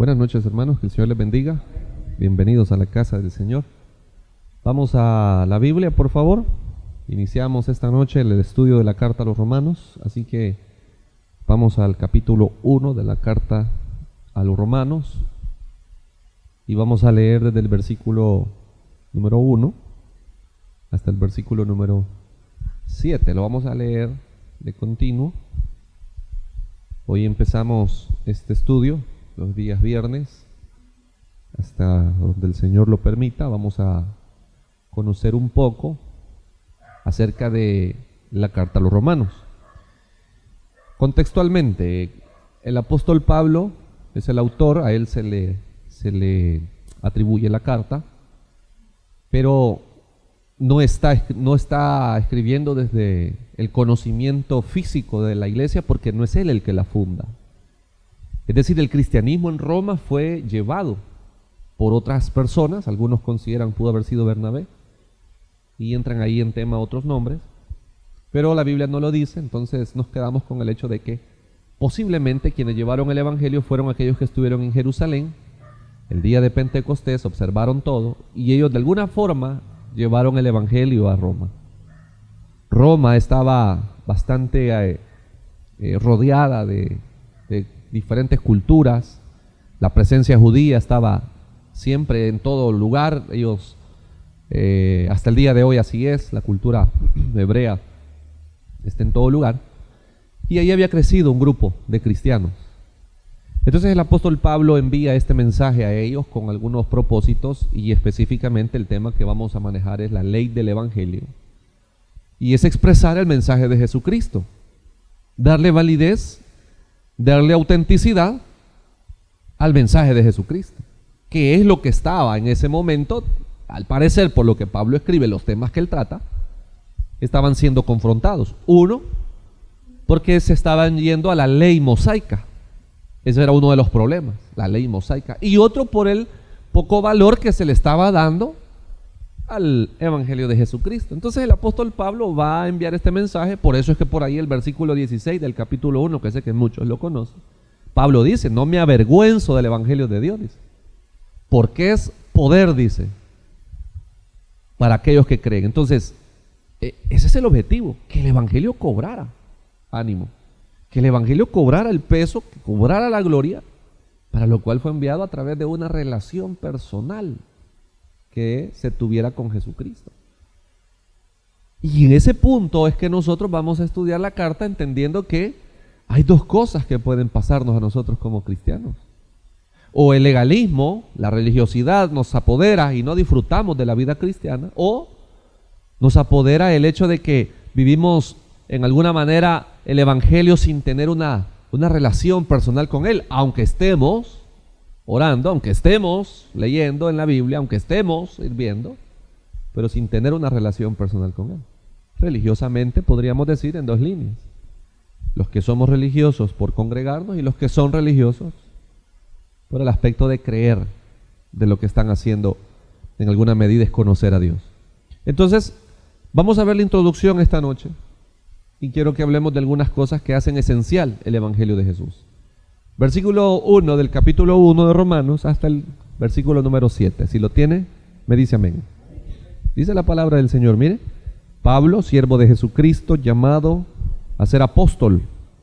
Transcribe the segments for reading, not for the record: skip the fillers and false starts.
Buenas noches, hermanos, que el Señor les bendiga. Bienvenidos a la casa del Señor. Vamos a la Biblia, por favor. Iniciamos esta noche el estudio de la carta a los Romanos, así que vamos al capítulo 1 de la carta a los Romanos y vamos a leer desde el versículo número 1 hasta el versículo número 7. Lo vamos a leer de continuo. Hoy empezamos este estudio los días viernes hasta donde el Señor lo permita. Vamos a conocer un poco acerca de la carta a los Romanos. Contextualmente, el apóstol Pablo es el autor, a él se le atribuye la carta, pero no está escribiendo desde el conocimiento físico de la iglesia, porque no es él el que la funda. Es decir, el cristianismo en Roma fue llevado por otras personas, algunos consideran pudo haber sido Bernabé, y entran ahí en tema otros nombres, pero la Biblia no lo dice. Entonces nos quedamos con el hecho de que posiblemente quienes llevaron el evangelio fueron aquellos que estuvieron en Jerusalén el día de Pentecostés, observaron todo, y ellos de alguna forma llevaron el evangelio a Roma. Roma estaba bastante rodeada de diferentes culturas. La presencia judía estaba siempre en todo lugar. Ellos, hasta el día de hoy así es, la cultura hebrea está en todo lugar. Y ahí había crecido un grupo de cristianos. Entonces el apóstol Pablo envía este mensaje a ellos con algunos propósitos, y específicamente el tema que vamos a manejar es la ley del evangelio. Y es expresar el mensaje de Jesucristo, darle validez, darle autenticidad al mensaje de Jesucristo, que es lo que estaba en ese momento, al parecer, por lo que Pablo escribe, los temas que él trata, estaban siendo confrontados. Uno, porque se estaban yendo a la ley mosaica. Ese era uno de los problemas, la ley mosaica. Y otro, por el poco valor que se le estaba dando al evangelio de Jesucristo. Entonces el apóstol Pablo va a enviar este mensaje. Por eso es que por ahí el versículo 16 del capítulo 1, que sé que muchos lo conocen, Pablo dice: no me avergüenzo del evangelio de Dios, dice, porque es poder, dice, para aquellos que creen. Entonces ese es el objetivo, que el evangelio cobrara ánimo, que el evangelio cobrara el peso, que cobrara la gloria, para lo cual fue enviado a través de una relación personal que se tuviera con Jesucristo. Y en ese punto es que nosotros vamos a estudiar la carta, entendiendo que hay dos cosas que pueden pasarnos a nosotros como cristianos. O el legalismo, la religiosidad nos apodera y no disfrutamos de la vida cristiana, o nos apodera el hecho de que vivimos en alguna manera el evangelio sin tener una relación personal con él, aunque estemos orando, aunque estemos leyendo en la Biblia, aunque estemos sirviendo, pero sin tener una relación personal con él. Religiosamente podríamos decir en dos líneas: los que somos religiosos por congregarnos, y los que son religiosos por el aspecto de creer de lo que están haciendo. En alguna medida es conocer a Dios. Entonces vamos a ver la introducción esta noche, y quiero que hablemos de algunas cosas que hacen esencial el evangelio de Jesús. Versículo 1 del capítulo 1 de Romanos hasta el versículo número 7. Si lo tiene, me dice amén. Dice la palabra del Señor: mire, Pablo, siervo de Jesucristo, llamado a ser apóstol,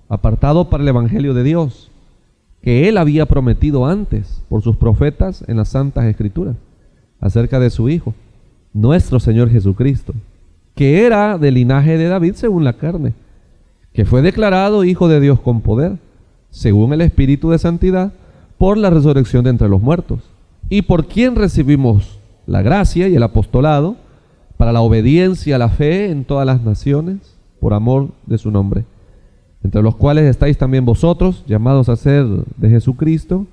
apartado para el evangelio de Dios, que él había prometido antes por sus profetas en las santas escrituras, acerca de su Hijo, nuestro Señor Jesucristo, que era del linaje de David según la carne, que fue declarado Hijo de Dios con poder, según el Espíritu de santidad, por la resurrección de entre los muertos, y por quien recibimos la gracia y el apostolado para la obediencia a la fe en todas las naciones, por amor de su nombre, entre los cuales estáis también vosotros, llamados a ser de Jesucristo,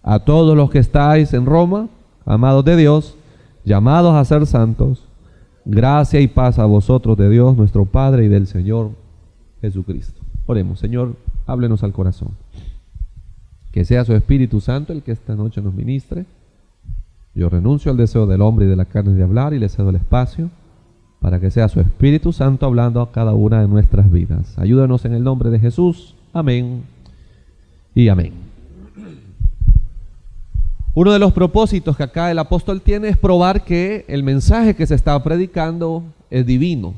a todos los que estáis en Roma, amados de Dios, llamados a ser santos, gracia y paz a vosotros de Dios nuestro Padre y del Señor Jesucristo. Oremos. Señor, háblenos al corazón. Que sea su Espíritu Santo el que esta noche nos ministre. Yo renuncio al deseo del hombre y de la carne de hablar, y le cedo el espacio para que sea su Espíritu Santo hablando a cada una de nuestras vidas. Ayúdanos en el nombre de Jesús. Amén y amén. Uno de los propósitos que acá el apóstol tiene es probar que el mensaje que se está predicando es divino,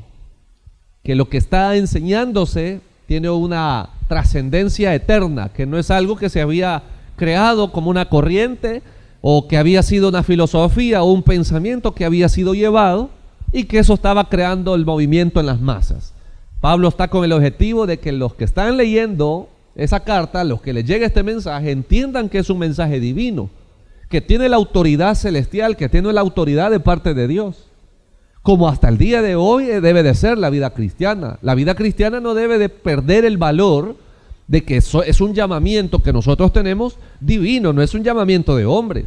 que lo que está enseñándose tiene una trascendencia eterna, que no es algo que se había creado como una corriente o que había sido una filosofía o un pensamiento que había sido llevado y que eso estaba creando el movimiento en las masas. Pablo está con el objetivo de que los que están leyendo esa carta, los que les llegue este mensaje, entiendan que es un mensaje divino, que tiene la autoridad celestial, que tiene la autoridad de parte de Dios, como hasta el día de hoy debe de ser la vida cristiana. La vida cristiana no debe de perder el valor de que eso es un llamamiento que nosotros tenemos divino, no es un llamamiento de hombres,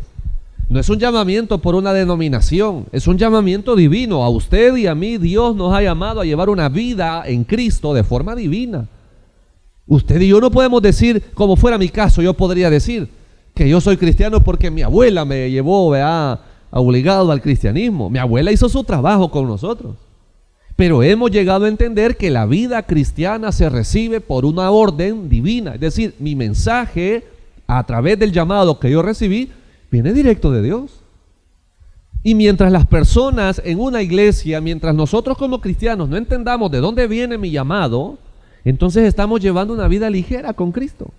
no es un llamamiento por una denominación, es un llamamiento divino. A usted y a mí Dios nos ha llamado a llevar una vida en Cristo de forma divina. Usted y yo no podemos decir, como fuera mi caso, yo podría decir que yo soy cristiano porque mi abuela me llevó obligado al cristianismo. Mi abuela hizo su trabajo con nosotros. Pero hemos llegado a entender que la vida cristiana se recibe por una orden divina. Es decir, mi mensaje a través del llamado que yo recibí viene directo de Dios. Y mientras las personas en una iglesia, mientras nosotros como cristianos no entendamos de dónde viene mi llamado, entonces estamos llevando una vida ligera con Cristo.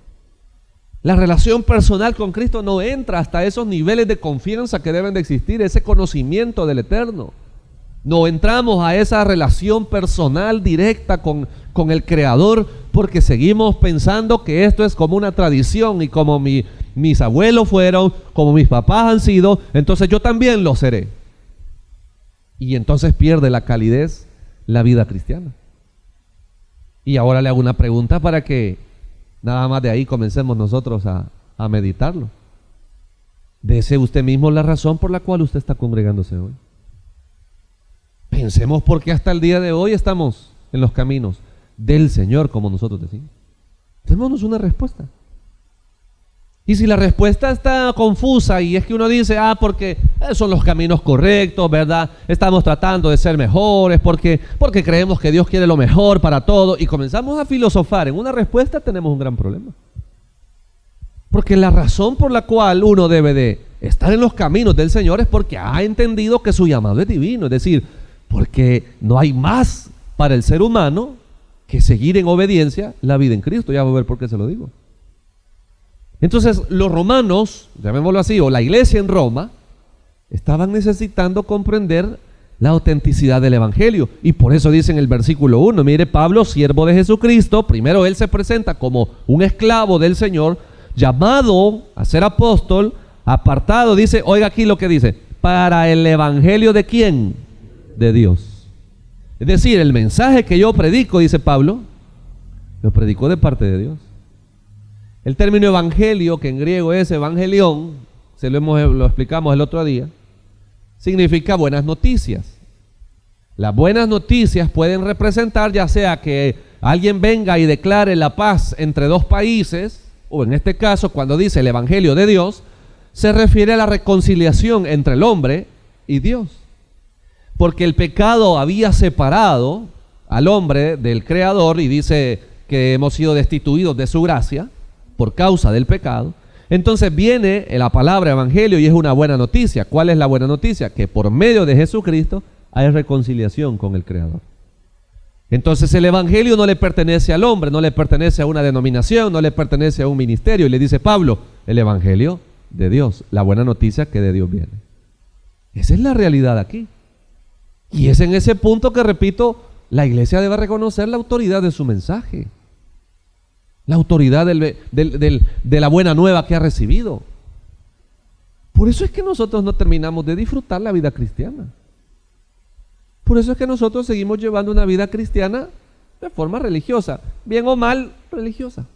La relación personal con Cristo no entra hasta esos niveles de confianza que deben de existir, ese conocimiento del Eterno. No entramos a esa relación personal directa con el Creador porque seguimos pensando que esto es como una tradición y como mis abuelos fueron, como mis papás han sido, entonces yo también lo seré. Y entonces pierde la calidez la vida cristiana. Y ahora le hago una pregunta para que nada más de ahí comencemos nosotros a meditarlo. Dese usted mismo la razón por la cual usted está congregándose hoy. Pensemos por qué hasta el día de hoy estamos en los caminos del Señor, como nosotros decimos. Démonos una respuesta. Y si la respuesta está confusa y es que uno dice, porque son los caminos correctos, ¿verdad? Estamos tratando de ser mejores porque creemos que Dios quiere lo mejor para todo y comenzamos a filosofar en una respuesta, tenemos un gran problema. Porque la razón por la cual uno debe de estar en los caminos del Señor es porque ha entendido que su llamado es divino, es decir, porque no hay más para el ser humano que seguir en obediencia la vida en Cristo. Ya voy a ver por qué se lo digo. Entonces los romanos, llamémoslo así, o la iglesia en Roma, estaban necesitando comprender la autenticidad del evangelio. Y por eso dice en el versículo 1, mire, Pablo, siervo de Jesucristo, primero él se presenta como un esclavo del Señor, llamado a ser apóstol, apartado, dice, oiga aquí lo que dice, para el evangelio ¿de quién? De Dios. Es decir, el mensaje que yo predico, dice Pablo, lo predico de parte de Dios. El término evangelio, que en griego es evangelión, lo explicamos el otro día, significa buenas noticias. Las buenas noticias pueden representar ya sea que alguien venga y declare la paz entre dos países, o en este caso cuando dice el evangelio de Dios, se refiere a la reconciliación entre el hombre y Dios. Porque el pecado había separado al hombre del Creador y dice que hemos sido destituidos de su gracia por causa del pecado. Entonces viene la palabra evangelio y es una buena noticia. ¿Cuál es la buena noticia? Que por medio de Jesucristo hay reconciliación con el Creador. Entonces el evangelio no le pertenece al hombre, no le pertenece a una denominación, no le pertenece a un ministerio. Y le dice Pablo, el evangelio de Dios, la buena noticia que de Dios viene. Esa es la realidad aquí. Y es en ese punto que, repito, la iglesia debe reconocer la autoridad de su mensaje. La autoridad de la buena nueva que ha recibido. Por eso es que nosotros no terminamos de disfrutar la vida cristiana. Por eso es que nosotros seguimos llevando una vida cristiana de forma religiosa, bien o mal religiosa.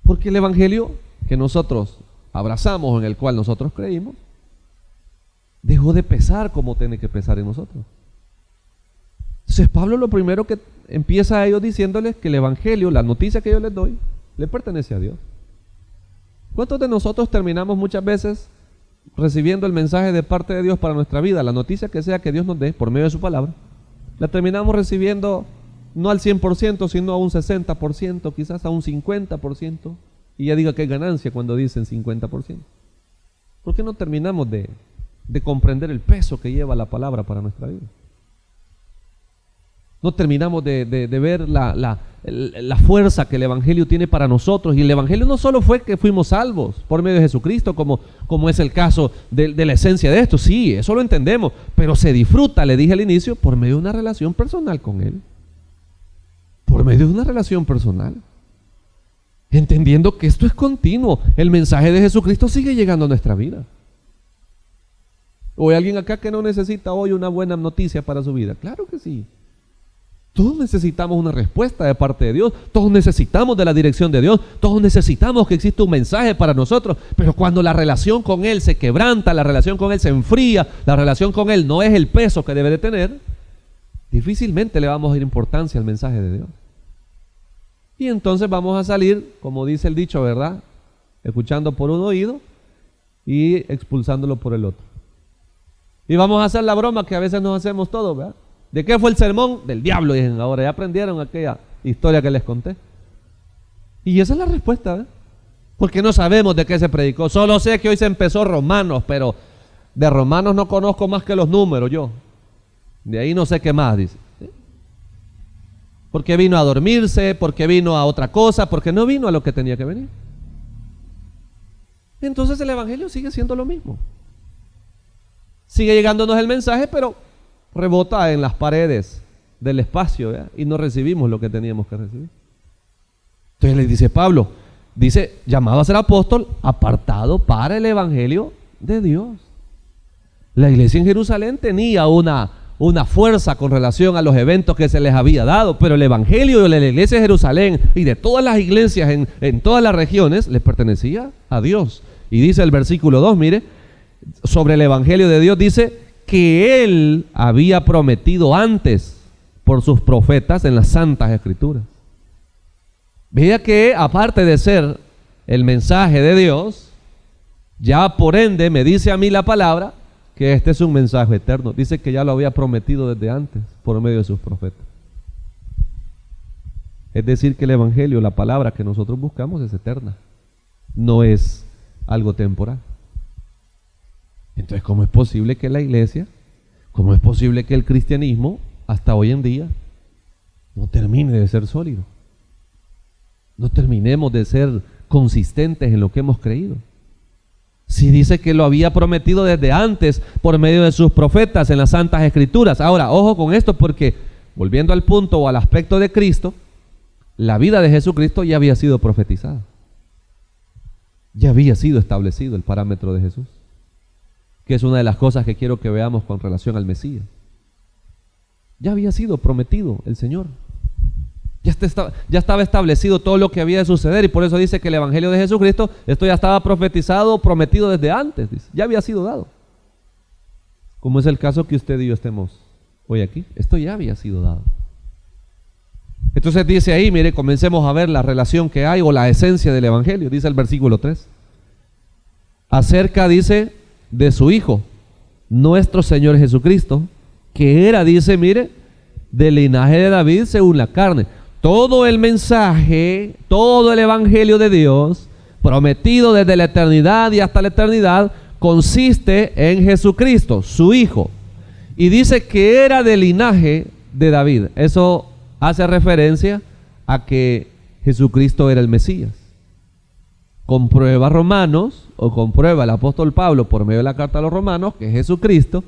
Porque el evangelio que nosotros abrazamos, en el cual nosotros creímos, dejó de pesar como tiene que pesar en nosotros. Entonces Pablo lo primero que empieza a ellos diciéndoles que el evangelio, la noticia que yo les doy, le pertenece a Dios. ¿Cuántos de nosotros terminamos muchas veces recibiendo el mensaje de parte de Dios para nuestra vida? La noticia que sea que Dios nos dé por medio de su palabra, la terminamos recibiendo no al 100%, sino a un 60%, quizás a un 50%. Y ya diga que hay ganancia cuando dicen 50%. ¿Por qué no terminamos de comprender el peso que lleva la palabra para nuestra vida? No terminamos de ver la fuerza que el Evangelio tiene para nosotros. Y el Evangelio no solo fue que fuimos salvos por medio de Jesucristo, como es el caso de la esencia de esto. Sí, eso lo entendemos, pero se disfruta, le dije al inicio, por medio de una relación personal con Él. Por medio de una relación personal. Entendiendo que esto es continuo. El mensaje de Jesucristo sigue llegando a nuestra vida. ¿O hay alguien acá que no necesita hoy una buena noticia para su vida? Claro que sí. Todos necesitamos una respuesta de parte de Dios. Todos necesitamos de la dirección de Dios. Todos necesitamos que exista un mensaje para nosotros. Pero cuando la relación con Él se quebranta, la relación con Él se enfría, la relación con Él no es el peso que debe de tener, difícilmente le vamos a dar importancia al mensaje de Dios. Y entonces vamos a salir, como dice el dicho, ¿verdad? Escuchando por un oído y expulsándolo por el otro. Y vamos a hacer la broma que a veces nos hacemos todos, ¿verdad? ¿De qué fue el sermón? Del diablo, dicen ahora. Ya aprendieron aquella historia que les conté. Y esa es la respuesta, ¿verdad? Porque no sabemos de qué se predicó. Solo sé que hoy se empezó Romanos, pero de Romanos no conozco más que los números yo. De ahí no sé qué más, dice. Porque vino a dormirse, porque vino a otra cosa, porque no vino a lo que tenía que venir. Entonces el Evangelio sigue siendo lo mismo. Sigue llegándonos el mensaje, pero rebota en las paredes del espacio, ¿verdad? Y no recibimos lo que teníamos que recibir. Entonces le dice Pablo, dice, llamado a ser apóstol, apartado para el Evangelio de Dios. La iglesia en Jerusalén tenía una fuerza con relación a los eventos que se les había dado, pero el Evangelio de la iglesia de Jerusalén y de todas las iglesias en todas las regiones les pertenecía a Dios. Y dice el versículo 2, mire, sobre el Evangelio de Dios dice que Él había prometido antes por sus profetas en las Santas Escrituras. Vea que aparte de ser el mensaje de Dios, ya por ende me dice a mí la palabra que este es un mensaje eterno. Dice que ya lo había prometido desde antes por medio de sus profetas. Es decir que el Evangelio, la palabra que nosotros buscamos es eterna, no es algo temporal. Entonces, ¿cómo es posible que la iglesia, cómo es posible que el cristianismo hasta hoy en día no termine de ser sólido? No terminemos de ser consistentes en lo que hemos creído. Si dice que lo había prometido desde antes por medio de sus profetas en las Santas Escrituras. Ahora, ojo con esto, porque volviendo al punto o al aspecto de Cristo, la vida de Jesucristo ya había sido profetizada. Ya había sido establecido el parámetro de Jesús, que es una de las cosas que quiero que veamos con relación al Mesías. Ya había sido prometido el Señor. Ya estaba establecido todo lo que había de suceder, y por eso dice que el Evangelio de Jesucristo, esto ya estaba profetizado, prometido desde antes, dice. Ya había sido dado. Como es el caso que usted y yo estemos hoy aquí. Esto ya había sido dado. Entonces dice ahí, mire, comencemos a ver la relación que hay o la esencia del Evangelio. Dice el versículo 3. Acerca, dice, de su Hijo, nuestro Señor Jesucristo, que era, dice, mire, del linaje de David según la carne. Todo el mensaje, todo el Evangelio de Dios, prometido desde la eternidad y hasta la eternidad, consiste en Jesucristo, su Hijo. Y dice que era del linaje de David. Eso hace referencia a que Jesucristo era el Mesías. Comprueba Romanos, o comprueba el apóstol Pablo por medio de la carta a los Romanos, que Jesucristo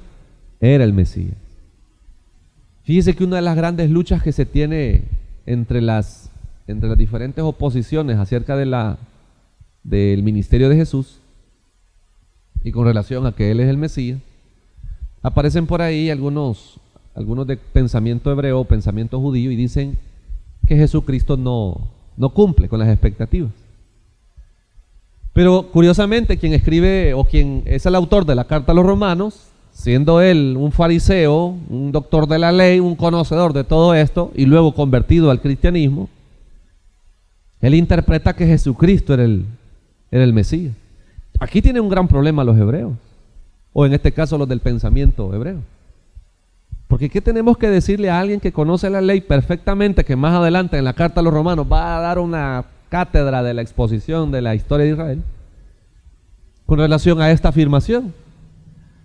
era el Mesías. Fíjese que una de las grandes luchas que se tiene entre las diferentes oposiciones acerca del ministerio de Jesús y con relación a que Él es el Mesías, aparecen por ahí algunos de pensamiento hebreo, pensamiento judío, y dicen que Jesucristo no cumple con las expectativas. Pero curiosamente quien escribe o quien es el autor de la carta a los Romanos, siendo él un fariseo, un doctor de la ley, un conocedor de todo esto y luego convertido al cristianismo, él interpreta que Jesucristo era el Mesías. Aquí tienen un gran problema los hebreos, o en este caso los del pensamiento hebreo. Porque ¿qué tenemos que decirle a alguien que conoce la ley perfectamente, que más adelante en la carta a los Romanos va a dar una cátedra de la exposición de la historia de Israel? con relación a esta afirmación.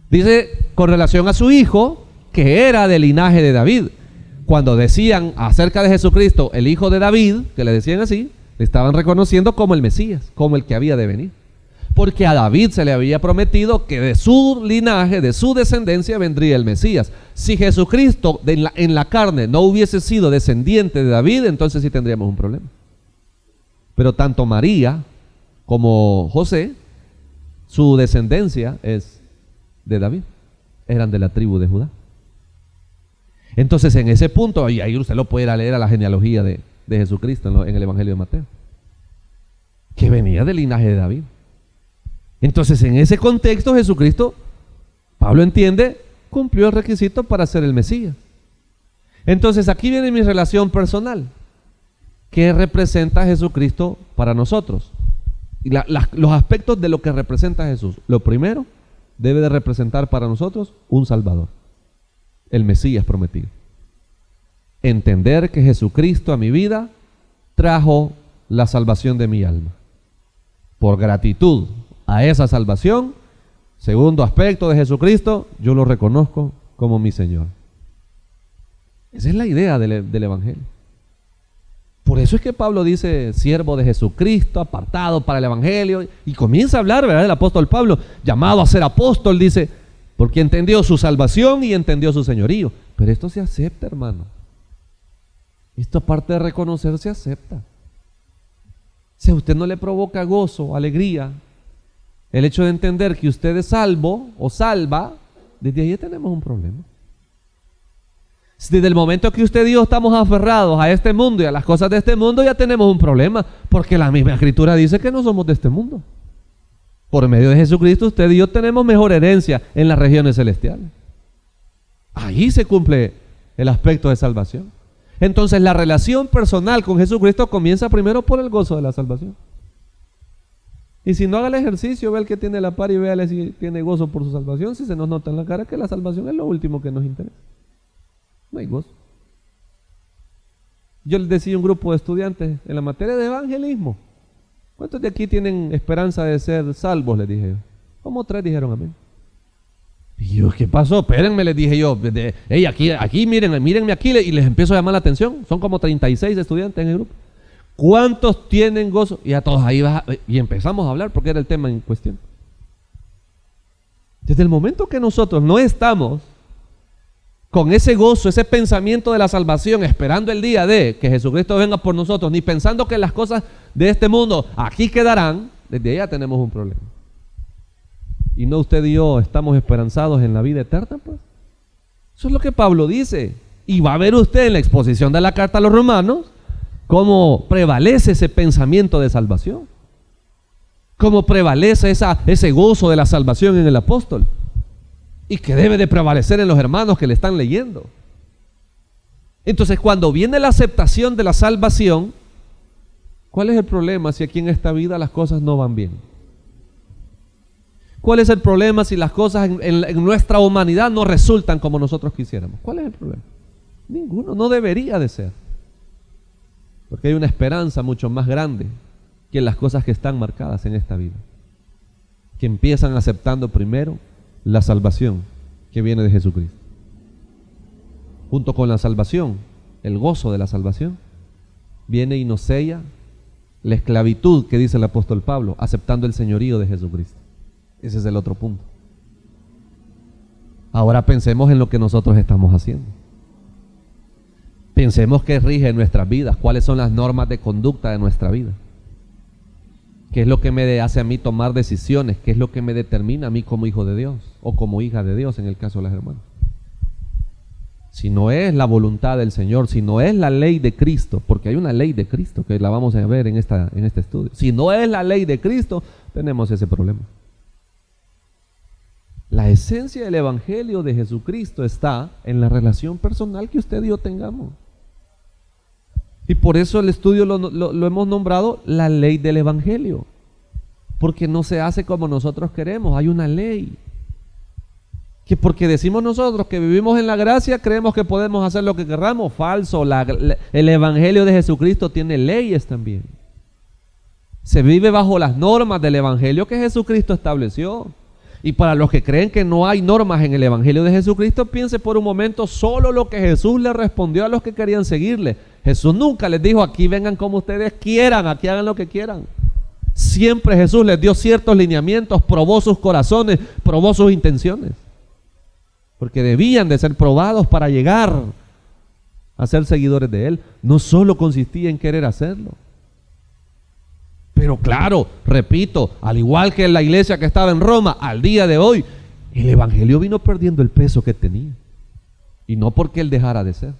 Dice con relación a su hijo, que era del linaje de David. Cuando decían acerca de Jesucristo, el hijo de David, que le decían así, le estaban reconociendo como el Mesías, como el que había de venir. Porque a David se le había prometido que de su linaje, de su descendencia, vendría el Mesías. Si Jesucristo en la carne no hubiese sido descendiente de David, entonces sí tendríamos un problema. Pero tanto María como José, su descendencia es de David, eran de la tribu de Judá. Entonces en ese punto, y ahí usted lo puede ir a leer a la genealogía de Jesucristo en el Evangelio de Mateo, que venía del linaje de David. Entonces en ese contexto Jesucristo, Pablo entiende, cumplió el requisito para ser el Mesías. Entonces aquí viene mi relación personal. ¿Qué representa Jesucristo para nosotros? Y los aspectos de lo que representa Jesús. Lo primero, debe de representar para nosotros un Salvador, el Mesías prometido. Entender que Jesucristo a mi vida trajo la salvación de mi alma. Por gratitud a esa salvación, segundo aspecto de Jesucristo, yo lo reconozco como mi Señor. Esa es la idea del Evangelio. Por eso es que Pablo dice, siervo de Jesucristo, apartado para el Evangelio, y comienza a hablar, ¿verdad? El apóstol Pablo, llamado a ser apóstol, dice, porque entendió su salvación y entendió su señorío. Pero esto se acepta, hermano. Esto, aparte de reconocer, se acepta. Si a usted no le provoca gozo, alegría, el hecho de entender que usted es salvo o salva, desde ahí tenemos un problema. Desde el momento que usted y yo estamos aferrados a este mundo y a las cosas de este mundo, ya tenemos un problema, porque la misma Escritura dice que no somos de este mundo. Por medio de Jesucristo, usted y yo tenemos mejor herencia en las regiones celestiales. Ahí se cumple el aspecto de salvación. Entonces la relación personal con Jesucristo comienza primero por el gozo de la salvación. Y si no, haga el ejercicio, ve el que tiene la par y véale si tiene gozo por su salvación. Si se nos nota en la cara que la salvación es lo último que nos interesa. No hay gozo. Yo les decía a un grupo de estudiantes en la materia de evangelismo, ¿cuántos de aquí tienen esperanza de ser salvos? Les dije yo. Como 3 dijeron amén. Y yo, ¿qué pasó? Espérenme, les dije yo. Hey, aquí, mírenme aquí, y les empiezo a llamar la atención. Son como 36 estudiantes en el grupo. ¿Cuántos tienen gozo? Y a todos ahí y empezamos a hablar porque era el tema en cuestión. Desde el momento que nosotros no estamos con ese gozo, ese pensamiento de la salvación, esperando el día de que Jesucristo venga por nosotros, ni pensando que las cosas de este mundo aquí quedarán, desde allá tenemos un problema. Y no usted y yo estamos esperanzados en la vida eterna, pues. Eso es lo que Pablo dice. Y va a ver usted en la exposición de la carta a los romanos cómo prevalece ese pensamiento de salvación, cómo prevalece ese gozo de la salvación en el apóstol, y que debe de prevalecer en los hermanos que le están leyendo. Entonces, cuando viene la aceptación de la salvación, ¿cuál es el problema si aquí en esta vida las cosas no van bien? ¿Cuál es el problema si las cosas en nuestra humanidad no resultan como nosotros quisiéramos? ¿Cuál es el problema? Ninguno, no debería de ser. Porque hay una esperanza mucho más grande que las cosas que están marcadas en esta vida, que empiezan aceptando primero la salvación que viene de Jesucristo. Junto con la salvación, el gozo de la salvación, viene y nos sella la esclavitud que dice el apóstol Pablo, aceptando el señorío de Jesucristo. Ese es el otro punto. Ahora pensemos en lo que nosotros estamos haciendo. Pensemos qué rige nuestras vidas, cuáles son las normas de conducta de nuestra vida. ¿Qué es lo que me hace a mí tomar decisiones? ¿Qué es lo que me determina a mí como hijo de Dios o como hija de Dios en el caso de las hermanas? Si no es la voluntad del Señor, si no es la ley de Cristo, porque hay una ley de Cristo que la vamos a ver en este estudio. Si no es la ley de Cristo, tenemos ese problema. La esencia del Evangelio de Jesucristo está en la relación personal que usted y yo tengamos. Y por eso el estudio lo hemos nombrado la ley del Evangelio. Porque no se hace como nosotros queremos, hay una ley. Que porque decimos nosotros que vivimos en la gracia, creemos que podemos hacer lo que queramos. Falso, el Evangelio de Jesucristo tiene leyes también. Se vive bajo las normas del Evangelio que Jesucristo estableció. Y para los que creen que no hay normas en el Evangelio de Jesucristo, piense por un momento solo lo que Jesús le respondió a los que querían seguirle. Jesús nunca les dijo: aquí vengan como ustedes quieran, aquí hagan lo que quieran. Siempre Jesús les dio ciertos lineamientos, probó sus corazones, probó sus intenciones. Porque debían de ser probados para llegar a ser seguidores de Él. No solo consistía en querer hacerlo. Pero claro, repito, al igual que en la iglesia que estaba en Roma, al día de hoy, el Evangelio vino perdiendo el peso que tenía. Y no porque Él dejara de ser,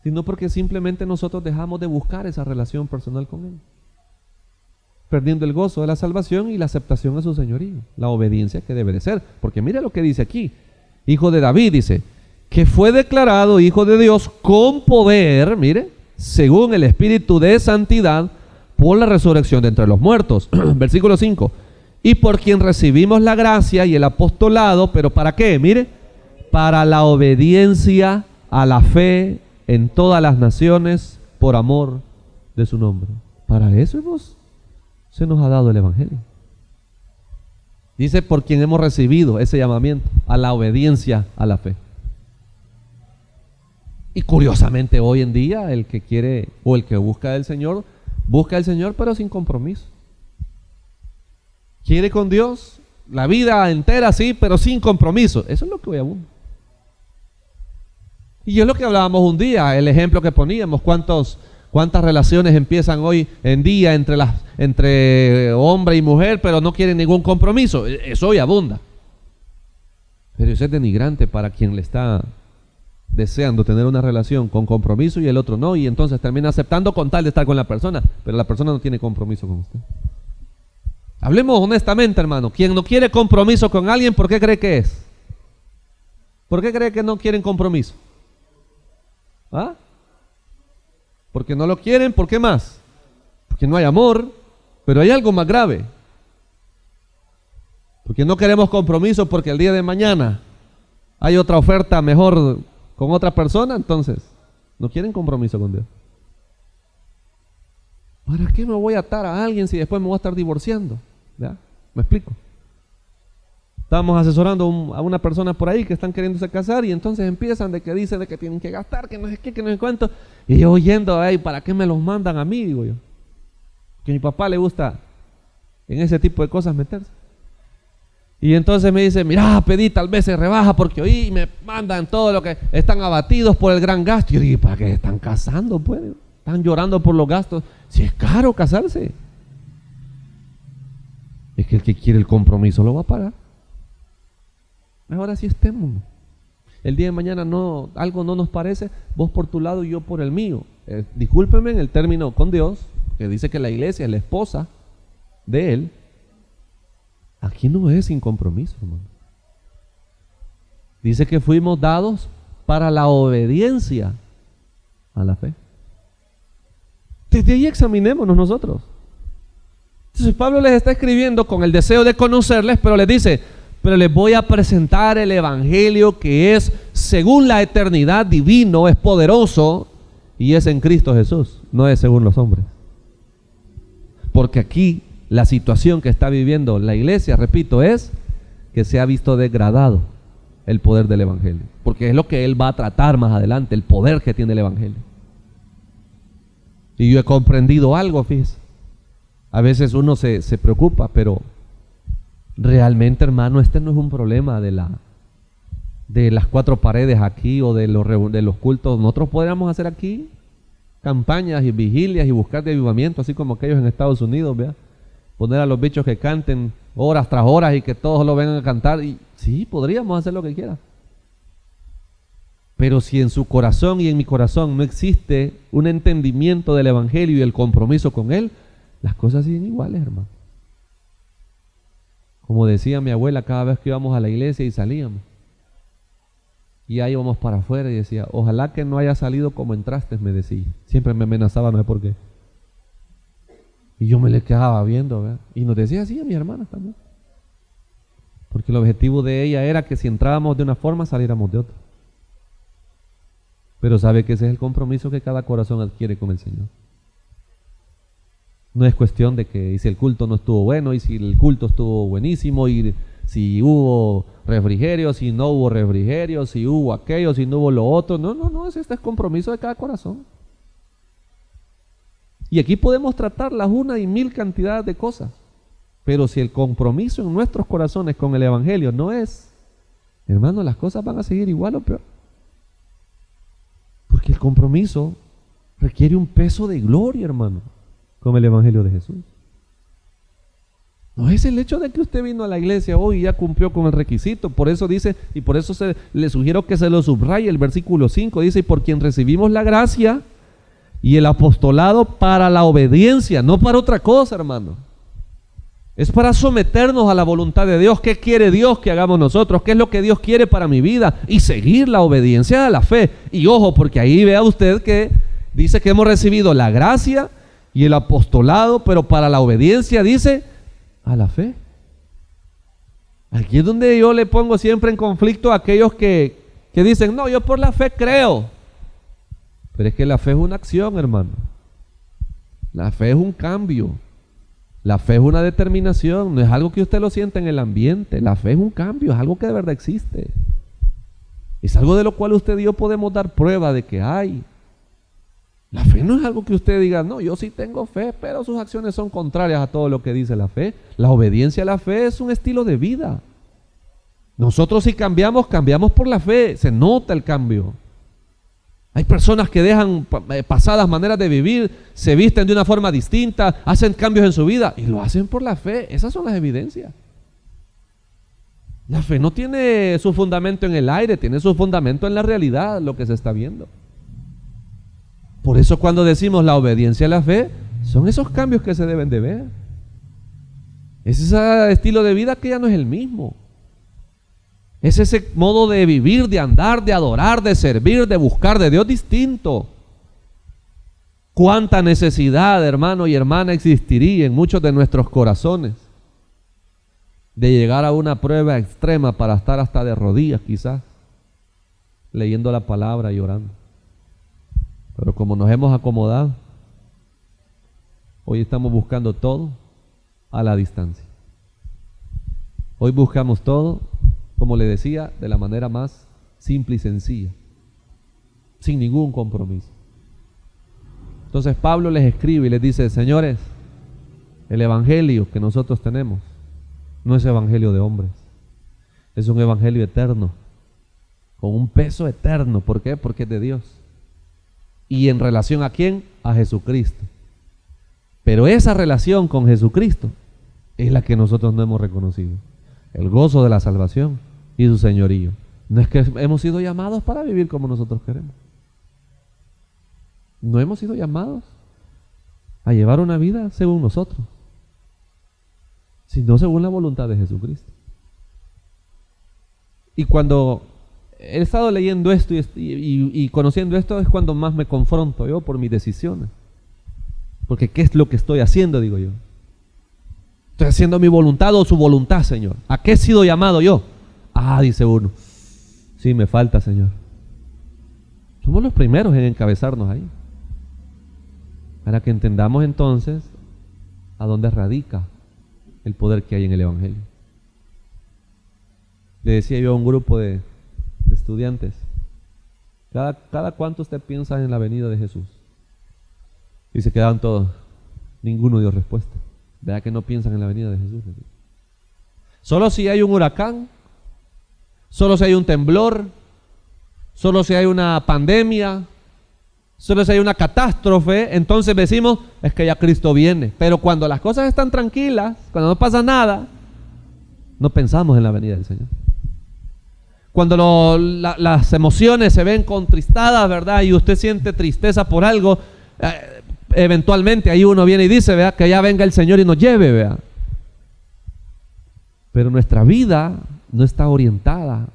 sino porque simplemente nosotros dejamos de buscar esa relación personal con Él, perdiendo el gozo de la salvación y la aceptación a su señorío, la obediencia que debe de ser. Porque mire lo que dice aquí: hijo de David, dice, que fue declarado hijo de Dios con poder, mire, según el Espíritu de santidad, por la resurrección de entre los muertos. Versículo 5. Y por quien recibimos la gracia y el apostolado, ¿pero para qué? Mire, para la obediencia a la fe en todas las naciones por amor de su nombre. Para eso se nos ha dado el Evangelio. Dice: por quien hemos recibido ese llamamiento a la obediencia a la fe. Y curiosamente hoy en día el que quiere o el que busca al Señor pero sin compromiso. Quiere con Dios la vida entera, sí, pero sin compromiso. Eso es lo que hoy abunda. Y es lo que hablábamos un día, el ejemplo que poníamos: cuántas relaciones empiezan hoy en día entre hombre y mujer, pero no quieren ningún compromiso. Eso hoy abunda. Pero eso es denigrante para quien le está deseando tener una relación con compromiso y el otro no, y entonces termina aceptando con tal de estar con la persona, pero la persona no tiene compromiso con usted. Hablemos honestamente, hermano. Quien no quiere compromiso con alguien, ¿por qué cree que es? ¿Por qué cree que no quieren compromiso? ¿Ah? Porque no lo quieren. ¿Por qué más? Porque no hay amor. Pero hay algo más grave. Porque no queremos compromiso porque el día de mañana hay otra oferta mejor con otra persona, entonces no quieren compromiso con Dios. ¿Para qué me voy a atar a alguien si después me voy a estar divorciando? ¿Ya? ¿Me explico? Estábamos asesorando a una persona por ahí que están queriéndose casar y entonces empiezan de que dicen de que tienen que gastar, que no sé qué, que no sé cuánto. Y yo oyendo: ay, ¿para qué me los mandan a mí? Digo yo. Que a mi papá le gusta en ese tipo de cosas meterse. Y entonces me dice: mira, pedí, tal vez se rebaja porque hoy me mandan todo lo que están abatidos por el gran gasto. Y yo digo: ¿para qué están casando? Pues están llorando por los gastos. Si es caro casarse. Es que el que quiere el compromiso lo va a pagar. Ahora sí estemos. El día de mañana algo no nos parece, vos por tu lado y yo por el mío. Discúlpenme en el término con Dios, que dice que la iglesia es la esposa de Él. Aquí no es sin compromiso, hermano. Dice que fuimos dados para la obediencia a la fe. Desde ahí examinémonos nosotros. Entonces Pablo les está escribiendo con el deseo de conocerles, pero les dice: pero les voy a presentar el Evangelio que es según la eternidad, divino, es poderoso y es en Cristo Jesús, no es según los hombres. Porque aquí la situación que está viviendo la iglesia, repito, es que se ha visto degradado el poder del Evangelio. Porque es lo que él va a tratar más adelante, el poder que tiene el Evangelio. Y yo he comprendido algo, fíjese. A veces uno se preocupa, pero realmente, hermano, este no es un problema de las cuatro paredes aquí o de los cultos. Nosotros podríamos hacer aquí campañas y vigilias y buscar de avivamiento, así como aquellos en Estados Unidos, ¿vea? Poner a los bichos que canten horas tras horas y que todos lo vengan a cantar. Y sí, podríamos hacer lo que quiera. Pero si en su corazón y en mi corazón no existe un entendimiento del Evangelio y el compromiso con Él, las cosas siguen iguales, hermano. Como decía mi abuela cada vez que íbamos a la iglesia y salíamos. Y ahí íbamos para afuera y decía: ojalá que no haya salido como entraste, me decía. Siempre me amenazaba, no sé por qué. Y yo me le quedaba viendo, ¿verdad? Y nos decía así a mis hermanas también. Porque el objetivo de ella era que si entrábamos de una forma, saliéramos de otra. Pero sabe que ese es el compromiso que cada corazón adquiere con el Señor. No es cuestión de que si el culto no estuvo bueno y si el culto estuvo buenísimo y si hubo refrigerio, si no hubo refrigerio, si hubo aquello, si no hubo lo otro. No, este es compromiso de cada corazón. Y aquí podemos tratar las una y mil cantidades de cosas. Pero si el compromiso en nuestros corazones con el Evangelio no es, hermano, las cosas van a seguir igual o peor. Porque el compromiso requiere un peso de gloria, hermano, con el Evangelio de Jesús. No es el hecho de que usted vino a la iglesia hoy y ya cumplió con el requisito. Por eso dice, y por eso le sugiero que se lo subraye el versículo 5, dice, y por quien recibimos la gracia y el apostolado para la obediencia, no para otra cosa, hermano. Es para someternos a la voluntad de Dios. ¿Qué quiere Dios que hagamos nosotros? ¿Qué es lo que Dios quiere para mi vida? Y seguir la obediencia a la fe. Y ojo, porque ahí vea usted que dice que hemos recibido la gracia y el apostolado, pero para la obediencia dice a la fe. Aquí es donde yo le pongo siempre en conflicto a aquellos que dicen, no, yo por la fe creo. Pero es que la fe es una acción, hermano. La fe es un cambio. La fe es una determinación, no es algo que usted lo sienta en el ambiente. La fe es un cambio, es algo que de verdad existe. Es algo de lo cual usted y yo podemos dar prueba de que hay. La fe no es algo que usted diga, no, yo sí tengo fe, pero sus acciones son contrarias a todo lo que dice la fe. La obediencia a la fe es un estilo de vida. Nosotros si cambiamos, cambiamos por la fe, se nota el cambio. Hay personas que dejan pasadas maneras de vivir, se visten de una forma distinta, hacen cambios en su vida y lo hacen por la fe. Esas son las evidencias. La fe no tiene su fundamento en el aire, tiene su fundamento en la realidad, lo que se está viendo. Por eso cuando decimos la obediencia a la fe, son esos cambios que se deben de ver. Es ese estilo de vida que ya no es el mismo. Es ese modo de vivir, de andar, de adorar, de servir, de buscar de Dios distinto. Cuánta necesidad, hermano y hermana, existiría en muchos de nuestros corazones de llegar a una prueba extrema para estar hasta de rodillas quizás, leyendo la palabra y orando. Pero como nos hemos acomodado, hoy estamos buscando todo a la distancia. Hoy buscamos todo, como le decía, de la manera más simple y sencilla, sin ningún compromiso. Entonces Pablo les escribe y les dice, señores, el evangelio que nosotros tenemos no es evangelio de hombres, es un evangelio eterno, con un peso eterno. ¿Por qué? Porque es de Dios. ¿Y en relación a quién? A Jesucristo. Pero esa relación con Jesucristo es la que nosotros no hemos reconocido. El gozo de la salvación y su señorío. No es que hemos sido llamados para vivir como nosotros queremos. No hemos sido llamados a llevar una vida según nosotros, sino según la voluntad de Jesucristo. Y cuando he estado leyendo esto y conociendo esto, es cuando más me confronto yo por mis decisiones. Porque ¿qué es lo que estoy haciendo? Digo yo. ¿Estoy haciendo mi voluntad o su voluntad, Señor? ¿A qué he sido llamado yo? Dice uno, sí, me falta, Señor. Somos los primeros en encabezarnos ahí, para que entendamos entonces a dónde radica el poder que hay en el evangelio. Le decía yo a un grupo de estudiantes, ¿cada cuánto usted piensa en la venida de Jesús? Y se quedaban todos, ninguno dio respuesta. ¿Verdad que no piensan en la venida de Jesús? Solo si hay un huracán, solo si hay un temblor, solo si hay una pandemia, solo si hay una catástrofe, entonces decimos, es que ya Cristo viene. Pero cuando las cosas están tranquilas, cuando no pasa nada, no pensamos en la venida del Señor. Cuando las emociones se ven contristadas, ¿verdad? Y usted siente tristeza por algo, eventualmente ahí uno viene y dice, ¿verdad? Que ya venga el Señor y nos lleve, ¿verdad? Pero nuestra vida no está orientada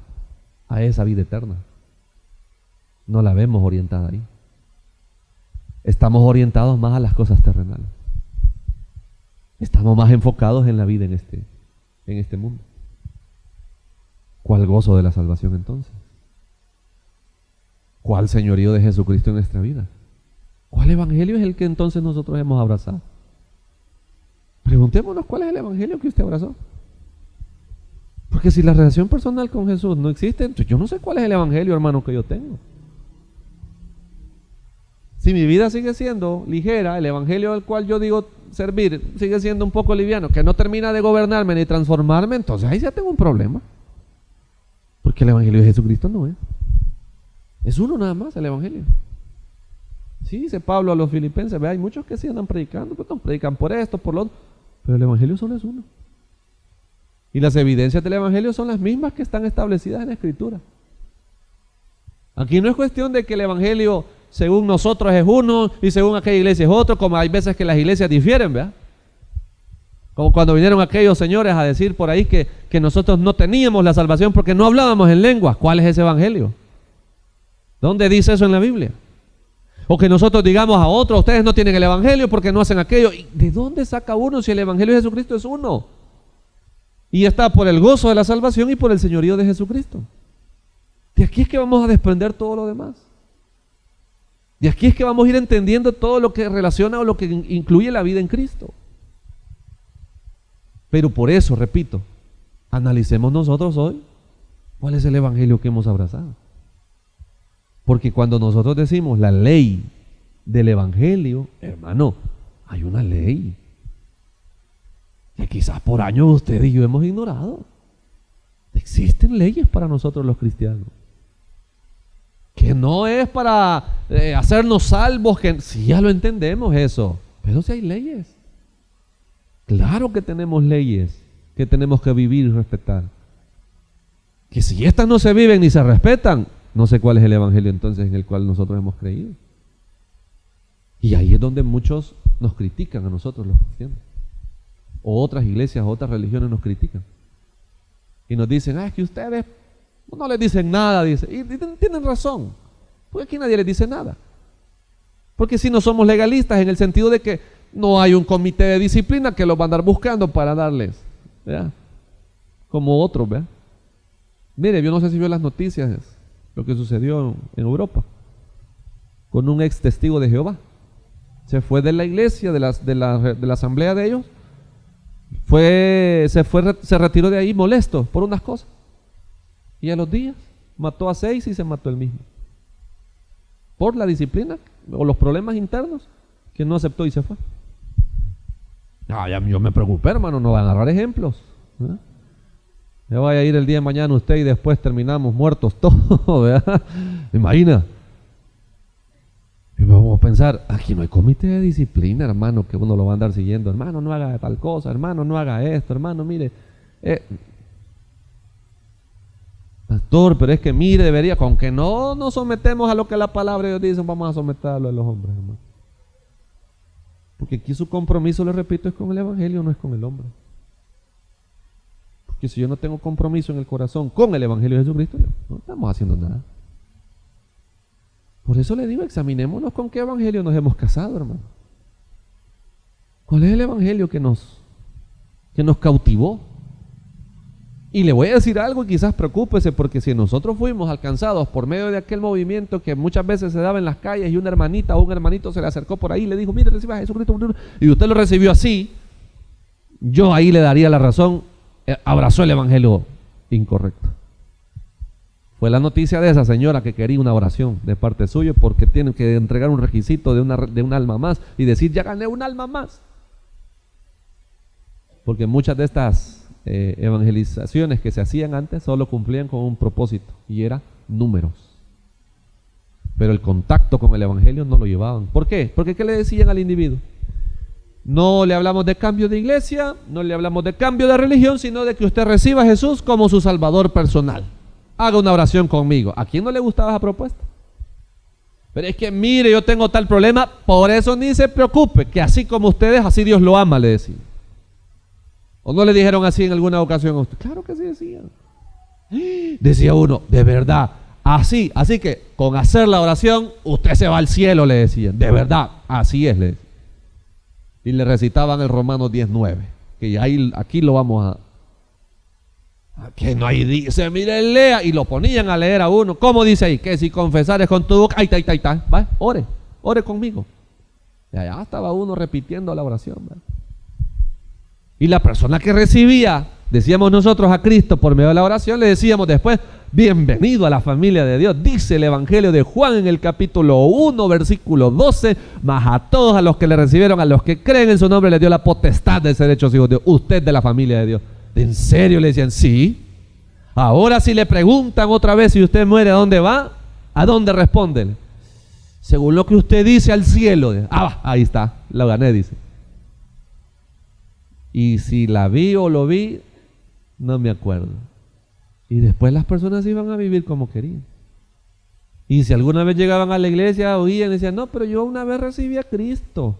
a esa vida eterna. No la vemos orientada ahí. Estamos orientados más a las cosas terrenales. Estamos más enfocados en la vida en este mundo. ¿Cuál gozo de la salvación entonces? ¿Cuál señorío de Jesucristo en nuestra vida? ¿Cuál evangelio es el que entonces nosotros hemos abrazado? Preguntémonos cuál es el evangelio que usted abrazó. Porque si la relación personal con Jesús no existe, entonces yo no sé cuál es el evangelio, hermano, que yo tengo. Si mi vida sigue siendo ligera, el evangelio al cual yo digo servir sigue siendo un poco liviano, que no termina de gobernarme ni transformarme, entonces ahí ya tengo un problema. Porque el evangelio de Jesucristo no es. Es uno nada más el evangelio. Sí, dice Pablo a los filipenses, hay muchos que sí andan predicando, pues no predican por esto, por lo otro, pero el evangelio solo es uno. Y las evidencias del evangelio son las mismas que están establecidas en la Escritura. Aquí no es cuestión de que el evangelio según nosotros es uno y según aquella iglesia es otro, como hay veces que las iglesias difieren, ¿verdad? Como cuando vinieron aquellos señores a decir por ahí que nosotros no teníamos la salvación porque no hablábamos en lenguas. ¿Cuál es ese evangelio? ¿Dónde dice eso en la Biblia? O que nosotros digamos a otros, ustedes no tienen el evangelio porque no hacen aquello. ¿De dónde saca uno si el evangelio de Jesucristo es uno? Y está por el gozo de la salvación y por el señorío de Jesucristo. De aquí es que vamos a desprender todo lo demás. De aquí es que vamos a ir entendiendo todo lo que relaciona o lo que incluye la vida en Cristo. Pero por eso, repito, analicemos nosotros hoy cuál es el evangelio que hemos abrazado. Porque cuando nosotros decimos la ley del evangelio, hermano, hay una ley que quizás por años usted y yo hemos ignorado. Existen leyes para nosotros los cristianos, que no es para hacernos salvos, que sí, ya lo entendemos eso, pero sí hay leyes. Claro que tenemos leyes que tenemos que vivir y respetar. Que si estas no se viven ni se respetan, no sé cuál es el evangelio entonces en el cual nosotros hemos creído. Y ahí es donde muchos nos critican a nosotros los cristianos. O otras iglesias, otras religiones nos critican. Y nos dicen, es que ustedes no les dicen nada, dice. Y tienen razón, porque aquí nadie les dice nada. Porque si no somos legalistas en el sentido de que no hay un comité de disciplina que los va a andar buscando para darles, ¿verdad? Como otros, ¿verdad? Mire, yo no sé si vio las noticias, lo que sucedió en Europa con un ex testigo de Jehová. Se fue de la iglesia, de la asamblea de ellos, se retiró de ahí molesto por unas cosas. Y a los días mató a 6 y se mató él mismo. Por la disciplina o los problemas internos que no aceptó y se fue. Yo me preocupé, hermano, no van a agarrar ejemplos, ¿verdad? Ya vaya a ir el día de mañana usted y después terminamos muertos todos, ¿verdad? Imagina. Y vamos a pensar, aquí no hay comité de disciplina, hermano, que uno lo va a andar siguiendo. Hermano, no haga tal cosa, hermano, no haga esto, hermano, mire. Pastor, pero es que mire, debería, con que no nos sometemos a lo que la palabra de Dios dice, vamos a someterlo a los hombres, hermano. Porque aquí su compromiso, le repito, es con el evangelio, no es con el hombre. Porque si yo no tengo compromiso en el corazón con el evangelio de Jesucristo, no estamos haciendo nada. Por eso le digo, examinémonos con qué evangelio nos hemos casado, hermano. ¿Cuál es el evangelio que nos cautivó? Y le voy a decir algo y quizás preocúpese, porque si nosotros fuimos alcanzados por medio de aquel movimiento que muchas veces se daba en las calles y una hermanita o un hermanito se le acercó por ahí y le dijo, mire, reciba a Jesucristo, y usted lo recibió así, yo ahí le daría la razón, abrazó el evangelio incorrecto. Fue la noticia de esa señora que quería una oración de parte suya porque tiene que entregar un requisito de un alma más y decir, ya gané un alma más. Porque muchas de estas evangelizaciones que se hacían antes solo cumplían con un propósito y era números. Pero el contacto con el evangelio no lo llevaban. ¿Por qué? Porque ¿qué le decían al individuo? No le hablamos de cambio de iglesia, no le hablamos de cambio de religión, sino de que usted reciba a Jesús como su salvador personal. Haga una oración conmigo. ¿A quién no le gustaba esa propuesta? Pero es que mire, yo tengo tal problema, por eso ni se preocupe, que así como ustedes, así Dios lo ama, le decían. ¿O no le dijeron así en alguna ocasión a usted? Claro que sí decían. Decía uno, de verdad, así que con hacer la oración, usted se va al cielo, le decían. De verdad, así es, le decían. Y le recitaban el Romanos 10:9, que ahí, aquí lo vamos a... Que no hay, dice, mire, lea, y lo ponían a leer a uno. ¿Cómo dice ahí? Que si confesares con tu boca, ahí está, va, ore conmigo. Y allá estaba uno repitiendo la oración, ¿va? Y la persona que recibía, decíamos nosotros, a Cristo por medio de la oración, le decíamos después: bienvenido a la familia de Dios. Dice el Evangelio de Juan en el capítulo 1, versículo 12: mas a todos a los que le recibieron, a los que creen en su nombre, les dio la potestad de ser hechos hijos de Dios. Usted de la familia de Dios. ¿En serio? Le decían: sí. Ahora si le preguntan otra vez si usted muere, ¿a dónde va? ¿A dónde responde? Según lo que usted dice, al cielo. Ahí está, lo gané, dice. Y si la vi o lo vi, no me acuerdo. Y después las personas iban a vivir como querían. Y si alguna vez llegaban a la iglesia, oían y decían: no, pero yo una vez recibí a Cristo.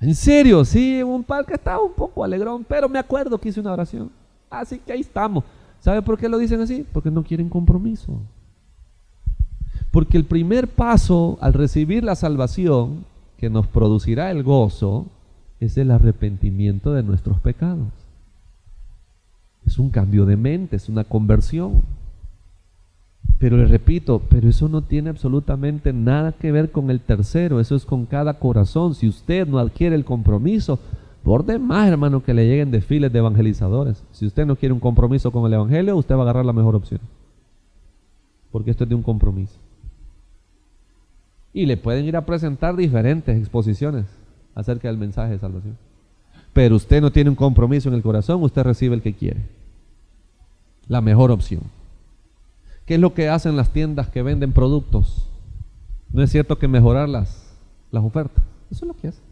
¿En serio? Sí, en un parque estaba un poco alegrón, pero me acuerdo que hice una oración. Así que ahí estamos. ¿Sabe por qué lo dicen así? Porque no quieren compromiso. Porque el primer paso al recibir la salvación, que nos producirá el gozo, es el arrepentimiento de nuestros pecados. Es un cambio de mente, es una conversión. Pero le repito, pero eso no tiene absolutamente nada que ver con el tercero, eso es con cada corazón. Si usted no adquiere el compromiso, por demás, hermano, que le lleguen desfiles de evangelizadores. Si usted no quiere un compromiso con el evangelio, usted va a agarrar la mejor opción. Porque esto es de un compromiso. Y le pueden ir a presentar diferentes exposiciones acerca del mensaje de salvación. Pero usted no tiene un compromiso en el corazón, usted recibe el que quiere. La mejor opción. ¿Qué es lo que hacen las tiendas que venden productos? ¿No es cierto que mejorar las ofertas? Eso es lo que hacen.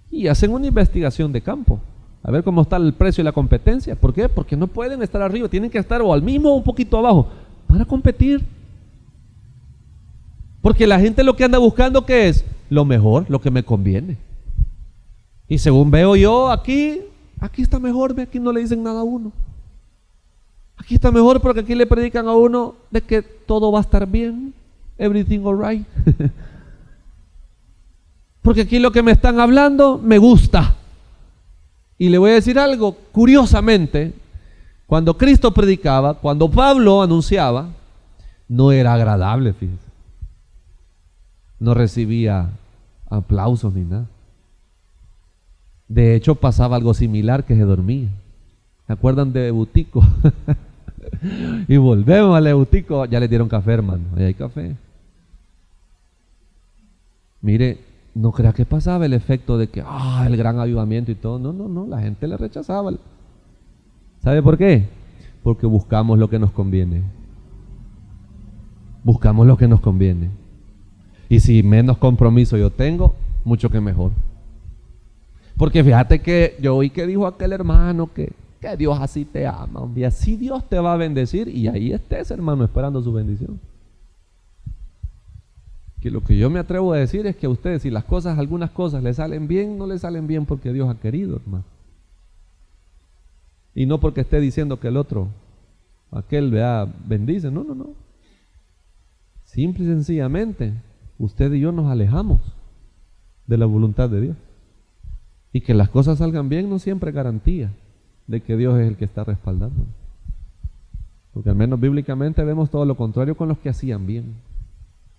Y hacen una investigación de campo, a ver cómo está el precio y la competencia. ¿Por qué? Porque no pueden estar arriba, tienen que estar o al mismo o un poquito abajo para competir. Porque la gente lo que anda buscando, ¿qué es? Lo mejor, lo que me conviene. Y según veo yo, aquí está mejor, aquí no le dicen nada a uno. Aquí está mejor porque aquí le predican a uno de que todo va a estar bien, everything alright. Porque aquí lo que me están hablando me gusta. Y le voy a decir algo, curiosamente, cuando Cristo predicaba, cuando Pablo anunciaba, no era agradable, fíjense. No recibía aplausos ni nada. De hecho, pasaba algo similar, que se dormía. ¿Se acuerdan de Butico? Y volvemos al Butico. Ya le dieron café, hermano. Ahí hay café. Mire, no crea que pasaba el efecto de que el gran avivamiento y todo. No, la gente le rechazaba. ¿Sabe por qué? Porque buscamos lo que nos conviene. Buscamos lo que nos conviene. Y si menos compromiso yo tengo, mucho que mejor. Porque fíjate que yo oí que dijo aquel hermano que Dios así te ama, y así Dios te va a bendecir, y ahí estés, hermano, esperando su bendición. Que lo que yo me atrevo a decir es que a ustedes, si algunas cosas le salen bien, no le salen bien porque Dios ha querido, hermano. Y no porque esté diciendo que el otro, aquel, bendice, no. Simple y sencillamente, usted y yo nos alejamos de la voluntad de Dios. Y que las cosas salgan bien no siempre es garantía de que Dios es el que está respaldando. Porque al menos bíblicamente vemos todo lo contrario con los que hacían bien.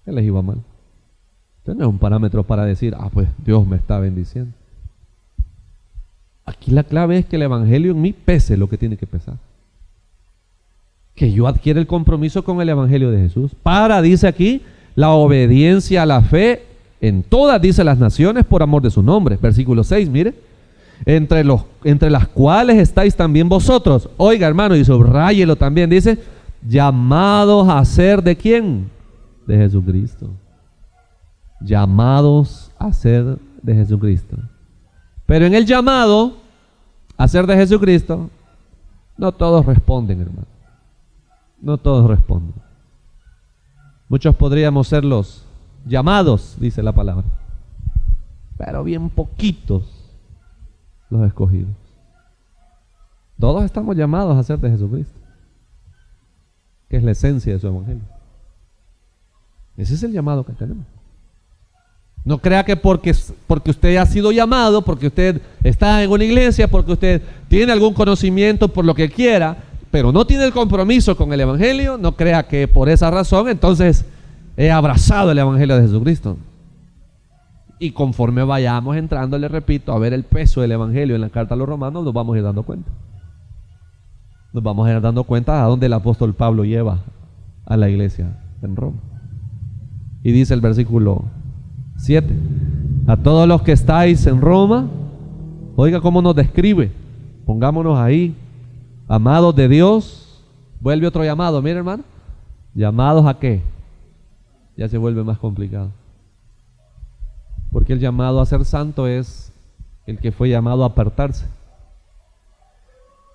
Que les iba mal. Entonces no es un parámetro para decir, pues Dios me está bendiciendo. Aquí la clave es que el evangelio en mí pese lo que tiene que pesar. Que yo adquiera el compromiso con el evangelio de Jesús. Dice aquí, la obediencia a la fe en todas, dice, las naciones por amor de su nombre. Versículo 6, mire. Entre las cuales estáis también vosotros. Oiga, hermano, y subráyelo también, dice, llamados a ser ¿de quién? De Jesucristo. Llamados a ser de Jesucristo. Pero en el llamado a ser de Jesucristo, no todos responden, hermano. No todos responden. Muchos podríamos ser los llamados, dice la palabra, pero bien poquitos los escogidos. Todos estamos llamados a ser de Jesucristo, que es la esencia de su evangelio. Ese es el llamado que tenemos. No crea que porque usted ha sido llamado, porque usted está en una iglesia, porque usted tiene algún conocimiento, por lo que quiera, pero no tiene el compromiso con el evangelio, no crea que por esa razón entonces he abrazado el evangelio de Jesucristo. Y conforme vayamos entrando, le repito, a ver el peso del Evangelio en la carta a los romanos, nos vamos a ir dando cuenta. Nos vamos a ir dando cuenta a dónde el apóstol Pablo lleva a la iglesia en Roma. Y dice el versículo 7: a todos los que estáis en Roma, oiga cómo nos describe, pongámonos ahí, amados de Dios. Vuelve otro llamado, mire hermano, llamados a qué, ya se vuelve más complicado, porque el llamado a ser santo es el que fue llamado a apartarse,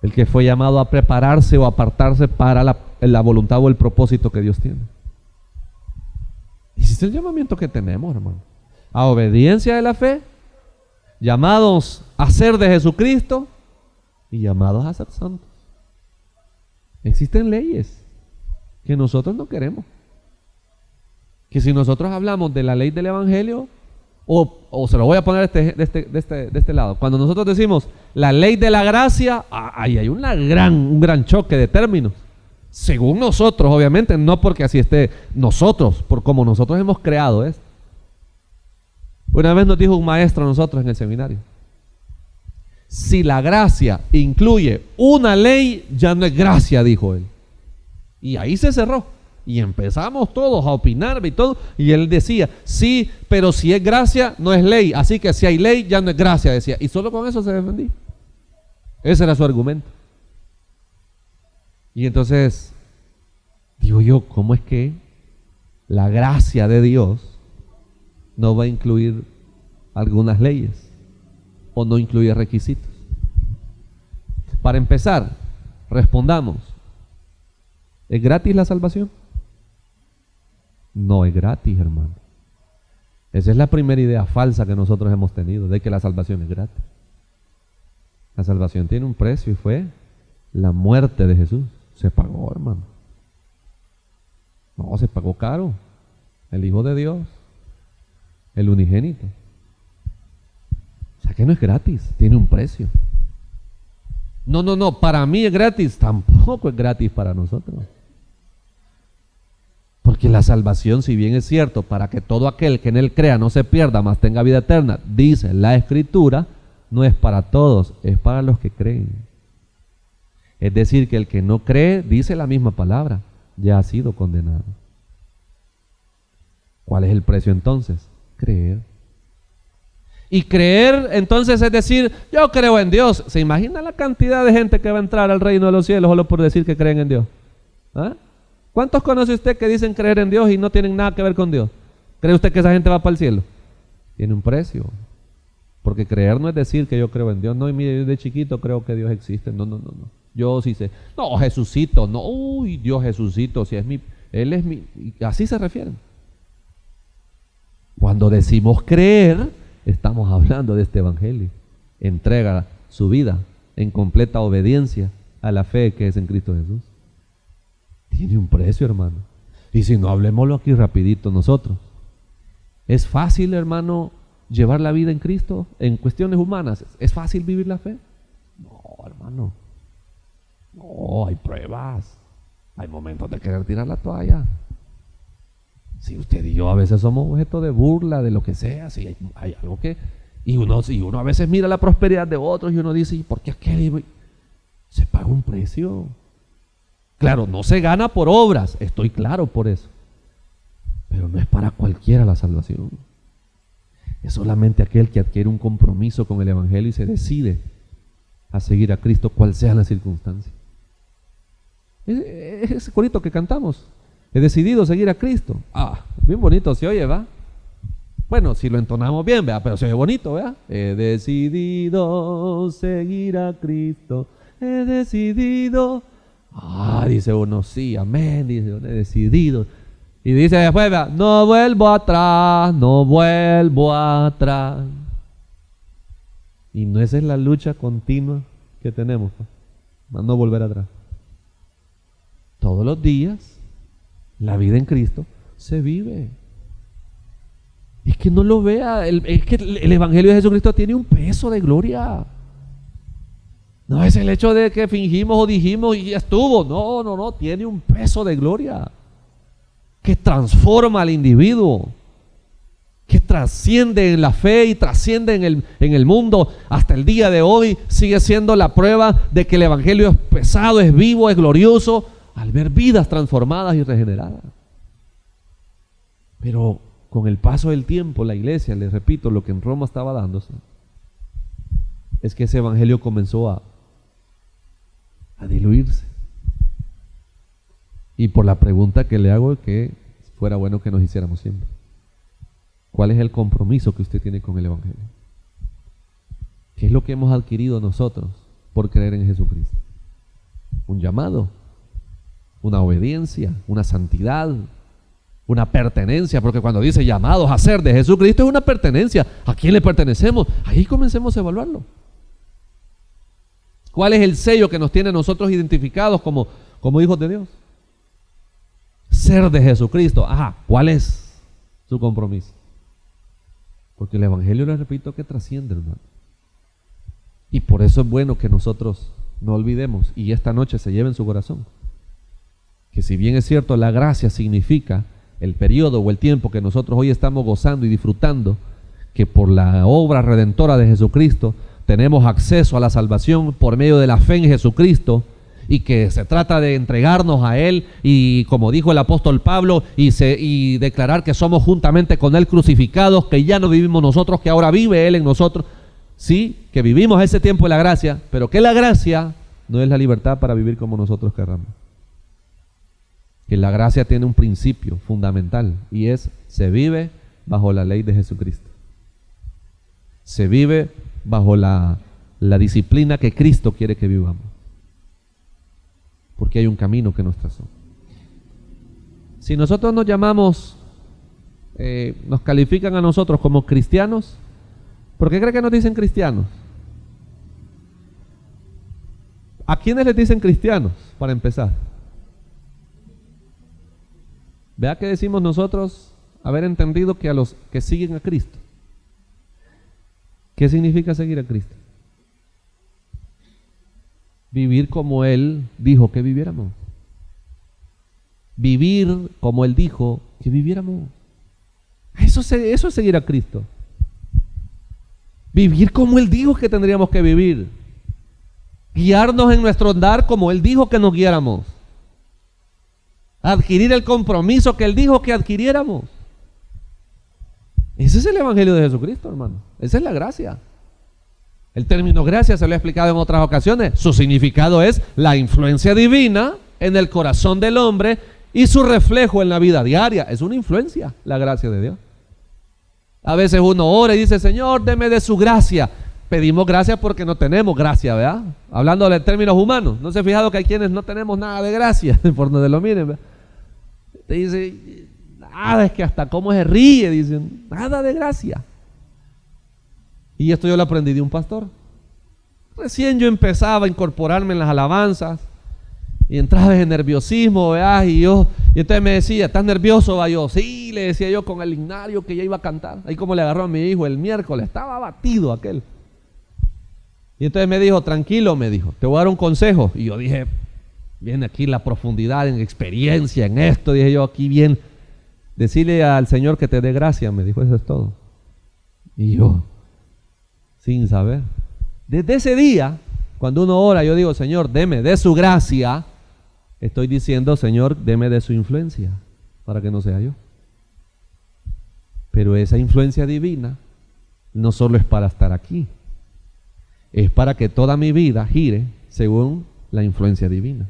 el que fue llamado a prepararse o apartarse para la voluntad o el propósito que Dios tiene. Y ese es el llamamiento que tenemos, hermano, a obediencia de la fe, llamados a ser de Jesucristo y llamados a ser santos. Existen leyes que nosotros no queremos, que si nosotros hablamos de la ley del Evangelio, o se lo voy a poner de este lado, cuando nosotros decimos la ley de la gracia, ahí hay un gran choque de términos, según nosotros, obviamente, no porque así esté nosotros, por como nosotros hemos creado esto. Una vez nos dijo un maestro a nosotros en el seminario: si la gracia incluye una ley, ya no es gracia, dijo él. Y ahí se cerró. Y empezamos todos a opinar y todo. Y él decía: sí, pero si es gracia, no es ley. Así que si hay ley, ya no es gracia, decía. Y solo con eso se defendía. Ese era su argumento. Y entonces, digo yo, ¿cómo es que la gracia de Dios no va a incluir algunas leyes o no incluye requisitos? Para empezar, respondamos: ¿es gratis la salvación? No es gratis, hermano. Esa es la primera idea falsa que nosotros hemos tenido, de que la salvación es gratis. La salvación tiene un precio y fue la muerte de Jesús. Se pagó, hermano. No, se pagó caro. El Hijo de Dios, el unigénito. O sea que no es gratis, tiene un precio. No, para mí es gratis, tampoco es gratis para nosotros. Porque la salvación, si bien es cierto, para que todo aquel que en él crea no se pierda, mas tenga vida eterna, dice la Escritura, no es para todos, es para los que creen. Es decir, que el que no cree, dice la misma palabra, ya ha sido condenado. ¿Cuál es el precio entonces? Creer. Y creer entonces es decir, yo creo en Dios. ¿Se imagina la cantidad de gente que va a entrar al reino de los cielos solo por decir que creen en Dios? ¿Ah? ¿Cuántos conoce usted que dicen creer en Dios y no tienen nada que ver con Dios? ¿Cree usted que esa gente va para el cielo? Tiene un precio. Porque creer no es decir que yo creo en Dios. No, y mire, yo de chiquito creo que Dios existe. No. Yo sí sé. No, Jesucito, no. Uy, Dios Jesucito, si es Él es mi. Así se refieren. Cuando decimos creer, estamos hablando de este evangelio. Entrega su vida en completa obediencia a la fe que es en Cristo Jesús. Tiene un precio, hermano. Y si no, hablemoslo aquí rapidito nosotros. ¿Es fácil, hermano, llevar la vida en Cristo en cuestiones humanas? ¿Es fácil vivir la fe? No, hermano. No, hay pruebas. Hay momentos de querer tirar la toalla. Si usted y yo a veces somos objeto de burla, de lo que sea, si hay algo que... Y uno a veces mira la prosperidad de otros y uno dice, ¿y por qué aquel? Se paga un precio. Claro, no se gana por obras, estoy claro por eso. Pero no es para cualquiera la salvación. Es solamente aquel que adquiere un compromiso con el Evangelio y se decide a seguir a Cristo, cual sea la circunstancia. Es ese corito que cantamos. He decidido seguir a Cristo. Bien bonito se oye, ¿va? Bueno, si lo entonamos bien, ¿verdad? Pero se oye bonito, ¿verdad? He decidido seguir a Cristo. He decidido. Dice uno, sí, amén. Dice uno, he decidido. Y dice después, ¿verdad? No vuelvo atrás, no vuelvo atrás. Y no, esa es la lucha continua que tenemos, para no volver atrás. Todos los días, la vida en Cristo se vive. Es que no lo vea, es que el Evangelio de Jesucristo tiene un peso de gloria. No es el hecho de que fingimos o dijimos y ya estuvo. No, tiene un peso de gloria que transforma al individuo, que trasciende en la fe y trasciende en el mundo. Hasta el día de hoy sigue siendo la prueba de que el evangelio es pesado, es vivo, es glorioso, al ver vidas transformadas y regeneradas. Pero con el paso del tiempo, la iglesia, les repito, lo que en Roma estaba dándose, es que ese evangelio comenzó a diluirse. Y por la pregunta que le hago, que fuera bueno que nos hiciéramos siempre: ¿cuál es el compromiso que usted tiene con el evangelio? ¿Qué es lo que hemos adquirido nosotros por creer en Jesucristo? Un llamado, una obediencia, una santidad, una pertenencia, porque cuando dice llamados a ser de Jesucristo es una pertenencia. ¿A quién le pertenecemos? Ahí comencemos a evaluarlo. ¿Cuál es el sello que nos tiene a nosotros identificados como hijos de Dios? Ser de Jesucristo. ¿Cuál es su compromiso? Porque el evangelio, les repito, que trasciende, hermano. Y por eso es bueno que nosotros no olvidemos, y esta noche se lleve en su corazón, que si bien es cierto, la gracia significa el periodo o el tiempo que nosotros hoy estamos gozando y disfrutando, que por la obra redentora de Jesucristo tenemos acceso a la salvación por medio de la fe en Jesucristo, y que se trata de entregarnos a Él, y como dijo el apóstol Pablo, y declarar que somos juntamente con Él crucificados, que ya no vivimos nosotros, que ahora vive Él en nosotros. Sí, que vivimos ese tiempo de la gracia, pero que la gracia no es la libertad para vivir como nosotros querramos. Que la gracia tiene un principio fundamental, y es: se vive bajo la ley de Jesucristo. Se vive bajo la disciplina que Cristo quiere que vivamos. Porque hay un camino que nos trazó. Si nosotros nos llamamos, nos califican a nosotros como cristianos, ¿por qué cree que nos dicen cristianos? ¿A quiénes les dicen cristianos, para empezar? Vea que decimos nosotros haber entendido que a los que siguen a Cristo. ¿Qué significa seguir a Cristo? Vivir como Él dijo que viviéramos. Vivir como Él dijo que viviéramos. Eso es seguir a Cristo. Vivir como Él dijo que tendríamos que vivir. Guiarnos en nuestro andar como Él dijo que nos guiáramos. Adquirir el compromiso que Él dijo que adquiriéramos. Ese es el evangelio de Jesucristo, hermano. Esa es la gracia. El término gracia se lo he explicado en otras ocasiones. Su significado es la influencia divina en el corazón del hombre y su reflejo en la vida diaria. Es una influencia, la gracia de Dios. A veces uno ora y dice: Señor, deme de su gracia. Pedimos gracia porque no tenemos gracia, ¿verdad? Hablando de términos humanos. ¿No se ha fijado que hay quienes no tenemos nada de gracia? Por donde lo miren, ¿verdad? Te dice: nada, es que hasta cómo se ríe, dicen, nada de gracia. Y esto yo lo aprendí de un pastor. Recién yo empezaba a incorporarme en las alabanzas y entraba en nerviosismo, ¿verdad? Y entonces me decía: ¿estás nervioso? ¿Va? Yo, sí, le decía yo con el himnario que ya iba a cantar. Ahí como le agarró a mi hijo el miércoles, estaba abatido aquel. Y entonces me dijo: tranquilo, me dijo, te voy a dar un consejo. Y yo dije: viene aquí la profundidad en experiencia, en esto. Dije yo: aquí bien, decirle al Señor que te dé gracia, me dijo, eso es todo. Y yo, sin saber, desde ese día, cuando uno ora, yo digo: Señor, deme de su gracia. Estoy diciendo: Señor, deme de su influencia, para que no sea yo. Pero esa influencia divina no solo es para estar aquí, es para que toda mi vida gire según la influencia divina.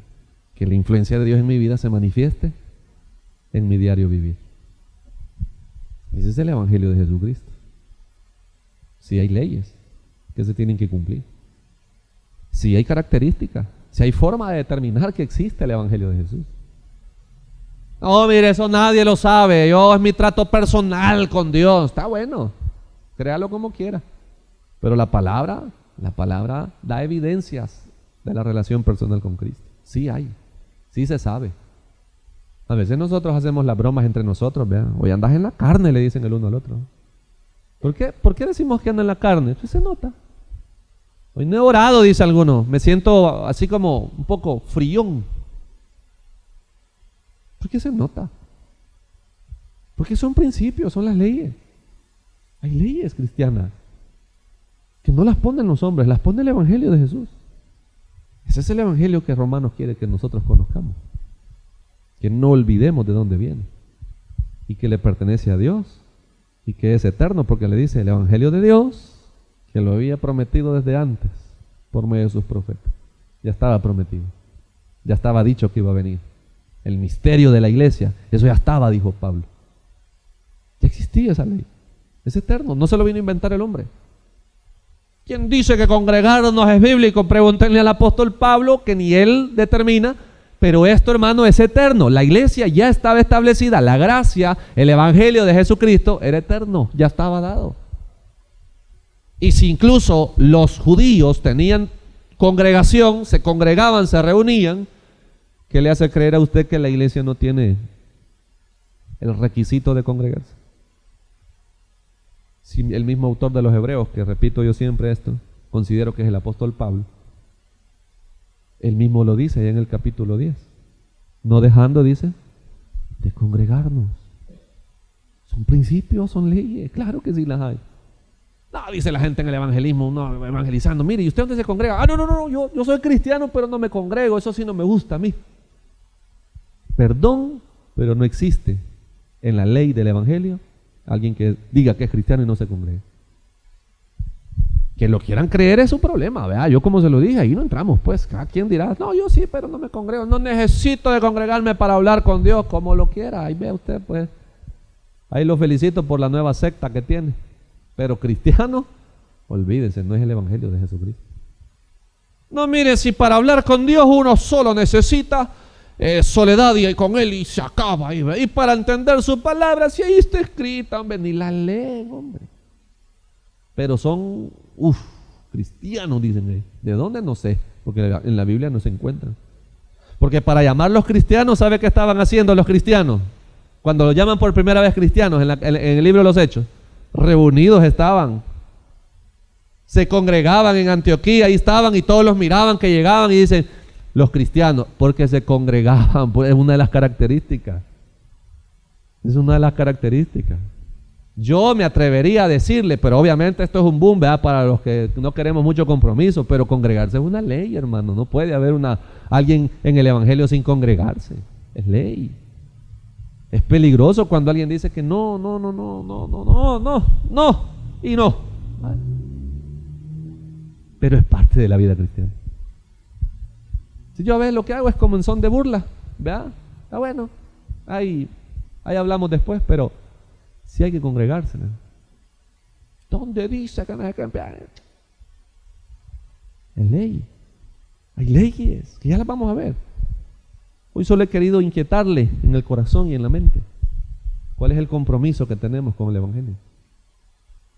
Que la influencia de Dios en mi vida se manifieste en mi diario vivir. Ese es el evangelio de Jesucristo. Si hay leyes que se tienen que cumplir, si hay características, si hay forma de determinar que existe el evangelio de Jesús. No, mire, eso nadie lo sabe. Es mi trato personal con Dios. Está bueno, créalo como quiera. Pero la palabra da evidencias de la relación personal con Cristo. Sí hay, sí se sabe. A veces nosotros hacemos las bromas entre nosotros, vean. Hoy andas en la carne, le dicen el uno al otro. ¿Por qué decimos que anda en la carne? Eso se nota. Hoy no he orado, dice alguno. Me siento así como un poco frión. ¿Por qué se nota? Porque son principios, son las leyes. Hay leyes cristianas que no las ponen los hombres, las pone el Evangelio de Jesús. Ese es el Evangelio que Romanos quiere que nosotros conozcamos. Que no olvidemos de dónde viene. Y que le pertenece a Dios. Y que es eterno, porque le dice el Evangelio de Dios, que lo había prometido desde antes, por medio de sus profetas. Ya estaba prometido. Ya estaba dicho que iba a venir. El misterio de la iglesia, eso ya estaba, dijo Pablo. Ya existía esa ley. Es eterno, no se lo vino a inventar el hombre. ¿Quién dice que congregarnos es bíblico? Pregúntenle al apóstol Pablo, que ni él determina, pero esto, hermano, es eterno. La iglesia ya estaba establecida, la gracia, el evangelio de Jesucristo era eterno, ya estaba dado. Y si incluso los judíos tenían congregación, se congregaban, se reunían, ¿qué le hace creer a usted que la iglesia no tiene el requisito de congregarse? Si el mismo autor de los Hebreos, que repito yo siempre esto, considero que es el apóstol Pablo, él mismo lo dice en el capítulo 10, no dejando, dice, de congregarnos. Son principios, son leyes, claro que sí las hay. No, dice la gente en el evangelismo, no, evangelizando, mire, ¿y usted dónde se congrega? No, yo soy cristiano, pero no me congrego, eso sí no me gusta a mí. Perdón, pero no existe en la ley del evangelio alguien que diga que es cristiano y no se congrega. Que lo quieran creer es su problema, ¿verdad? Yo, como se lo dije, ahí no entramos, pues. Cada quien dirá, no, yo sí, pero no me congrego, no necesito de congregarme para hablar con Dios, como lo quiera. Ahí ve usted, pues. Ahí lo felicito por la nueva secta que tiene. Pero cristiano, olvídese, no es el evangelio de Jesucristo. No, mire, si para hablar con Dios uno solo necesita soledad y con Él y se acaba. Y para entender su palabra, si ahí está escrita, hombre, ni la leen, hombre. Pero son, cristianos, dicen ahí. ¿De dónde? No sé, porque en la Biblia no se encuentran. Porque para llamarlos cristianos, ¿sabe qué estaban haciendo los cristianos? Cuando los llaman por primera vez cristianos en el libro de los Hechos, reunidos estaban. Se congregaban en Antioquía, ahí estaban y todos los miraban que llegaban y dicen, los cristianos, porque se congregaban, pues es una de las características. Es una de las características. Yo me atrevería a decirle, pero obviamente esto es un boom, ¿verdad? Para los que no queremos mucho compromiso, pero congregarse es una ley, hermano. No puede haber alguien en el evangelio sin congregarse. Es ley. Es peligroso cuando alguien dice que no y no. Pero es parte de la vida cristiana. Si yo a veces lo que hago es como en son de burla, ¿verdad? Está bueno, ahí hablamos después, pero sí hay que congregarse, ¿no? ¿Dónde dice que no hay que cambiar? Es ley. Hay leyes que ya las vamos a ver. Hoy solo he querido inquietarle en el corazón y en la mente cuál es el compromiso que tenemos con el evangelio.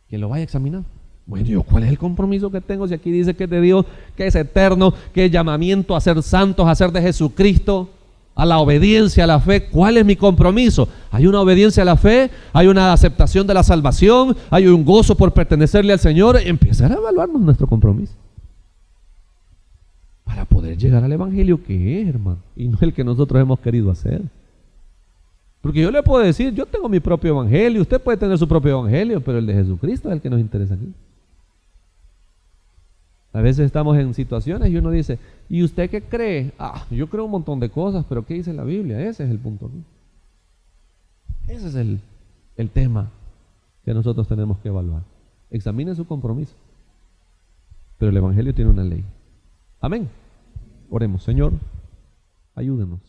Que lo vaya a examinar. Bueno, yo, ¿cuál es el compromiso que tengo? Si aquí dice que es de Dios, que es eterno, que es llamamiento a ser santos, a ser de Jesucristo, a la obediencia, a la fe. ¿Cuál es mi compromiso? Hay una obediencia a la fe, hay una aceptación de la salvación, hay un gozo por pertenecerle al Señor. Empezar a evaluarnos nuestro compromiso para poder llegar al evangelio que es, hermano, y no el que nosotros hemos querido hacer. Porque yo le puedo decir, yo tengo mi propio evangelio, usted puede tener su propio evangelio, pero el de Jesucristo es el que nos interesa aquí. A veces estamos en situaciones y uno dice, ¿y usted qué cree? Yo creo un montón de cosas, pero ¿qué dice la Biblia? Ese es el punto aquí. Ese es el tema que nosotros tenemos que evaluar. Examine su compromiso. Pero el evangelio tiene una ley. Amén. Oremos, Señor, ayúdenos.